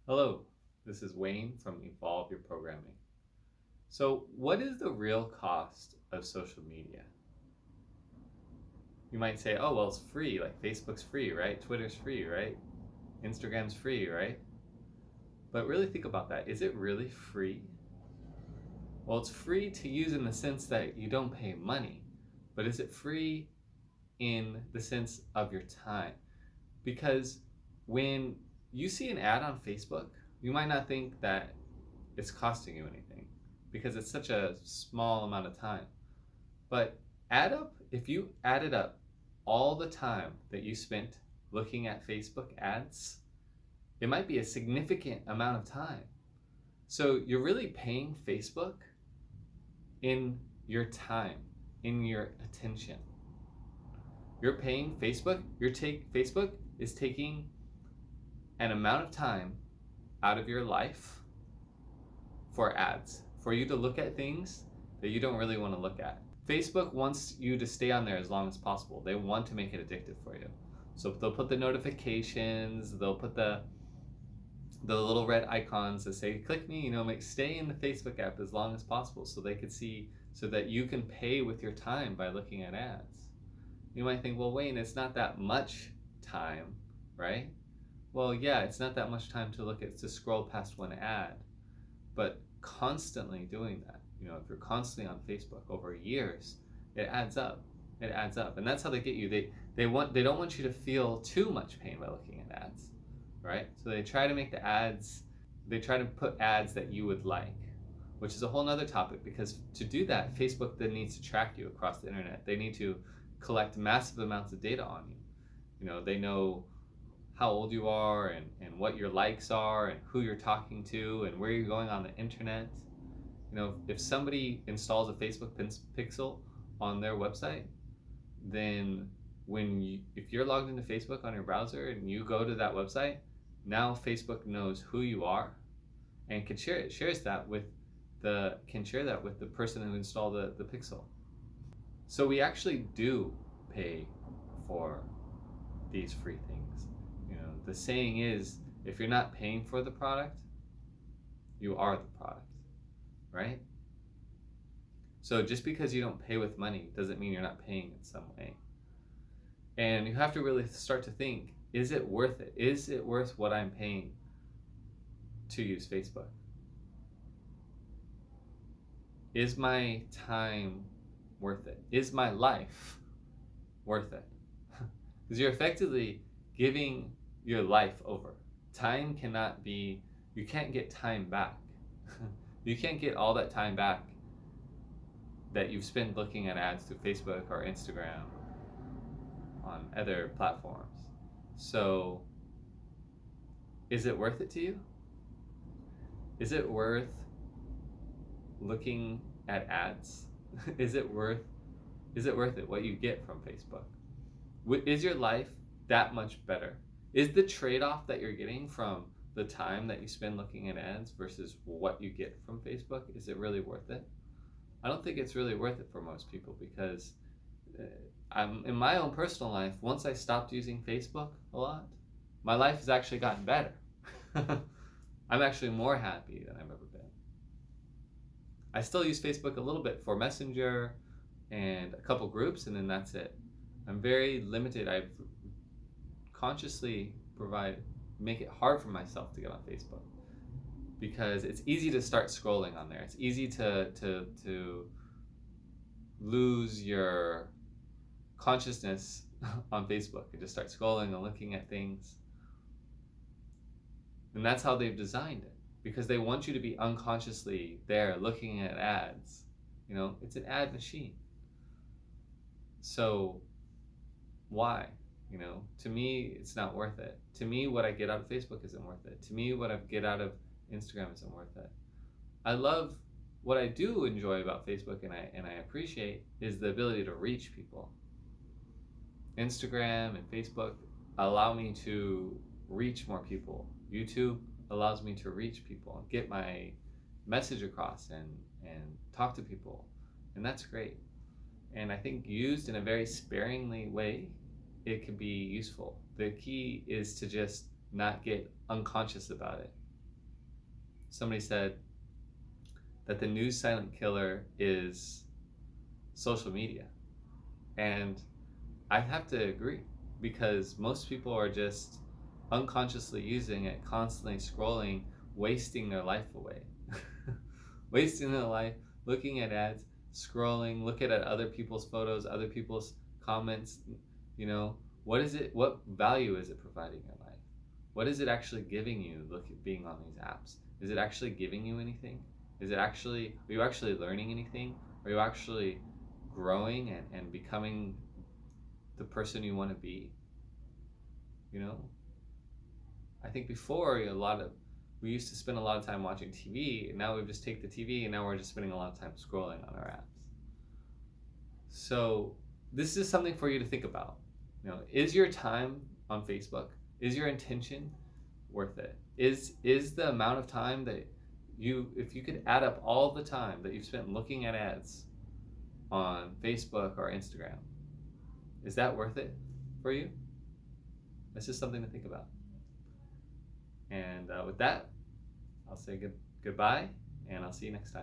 Hello, this is Wayne from Evolve Your Programming. So, what is the real cost of social media? You might say, oh, well, it's free. Like Facebook's free, right? Twitter's free, right? Instagram's free, right? But really think about that. Is it really free? Well, it's free to use in the sense that you don't pay money. But is it free in the sense of your time? Because when you see an ad on Facebook, you might not think that it's costing you anything because it's such a small amount of time. But if you added up all the time that you spent looking at Facebook ads, it might be a significant amount of time. So you're really paying Facebook in your time, in your attention. You're paying Facebook, Facebook is taking an amount of time out of your life for ads, for you to look at things that you don't really want to look at. Facebook wants you to stay on there as long as possible. They want to make it addictive for you. So they'll put the notifications, they'll put the little red icons that say click me, stay in the Facebook app as long as possible so they could see, so that you can pay with your time by looking at ads. You might think, well, Wayne, it's not that much time, right? Well, yeah, it's not that much time to scroll past one ad, but constantly doing that, if you're constantly on Facebook over years, it adds up. It adds up, and that's how they get you. They don't want you to feel too much pain by looking at ads, right? So they try to make the ads. They try to put ads that you would like, which is a whole nother topic, because to do that, Facebook then needs to track you across the internet. They need to collect massive amounts of data on you. They know how old you are and what your likes are and who you're talking to and where you're going on the internet. If somebody installs a Facebook pixel on their website, then if you're logged into Facebook on your browser and you go to that website, now Facebook knows who you are and can share that with the person who installed the pixel. So we actually do pay for these free things. The saying is, if you're not paying for the product, you are the product, right? So just because you don't pay with money doesn't mean you're not paying in some way. And you have to really start to think, is it worth it? Is it worth what I'm paying to use Facebook? Is my time worth it? Is my life worth it? Because you're effectively giving your life over. Time cannot be, you can't get time back. You can't get all that time back that you've spent looking at ads through Facebook or Instagram on other platforms. So, is it worth it to you? Is it worth looking at ads? Is it worth it what you get from Facebook? Is your life that much better? Is the trade-off that you're getting from the time that you spend looking at ads versus what you get from Facebook, is it really worth it? I don't think it's really worth it for most people, because I'm in my own personal life, once I stopped using Facebook a lot, my life has actually gotten better. I'm actually more happy than I've ever been. I still use Facebook a little bit for Messenger and a couple groups, and then that's it. I'm very limited. I've consciously make it hard for myself to get on Facebook, because it's easy to start scrolling on there. It's easy to lose your consciousness on Facebook and just start scrolling and looking at things. And that's how they've designed it, because they want you to be unconsciously there looking at ads. It's an ad machine. So why? To me, it's not worth it. To me, what I get out of Facebook isn't worth it. To me, what I get out of Instagram isn't worth it. I love, what I do enjoy about Facebook and I appreciate, is the ability to reach people. Instagram and Facebook allow me to reach more people. YouTube allows me to reach people and get my message across and talk to people. And that's great. And I think used in a very sparingly way, it can be useful. The key is to just not get unconscious about it. somebody said that the new silent killer is social media. And I have to agree, because most people are just unconsciously using it, constantly scrolling, wasting their life away. Wasting their life looking at ads, scrolling, looking at other people's photos, other people's comments. You know, what value is it providing in your life? What is it actually giving you, being on these apps? Is it actually giving you anything? Are you actually learning anything? Are you actually growing and becoming the person you want to be? You know, I think before we used to spend a lot of time watching TV, and now we just take the TV and now we're just spending a lot of time scrolling on our apps. So this is something for you to think about. You know, is your time on Facebook, is your intention worth it? Is the amount of time that if you could add up all the time that you've spent looking at ads on Facebook or Instagram, is that worth it for you? That's just something to think about. And with that, I'll say goodbye, and I'll see you next time.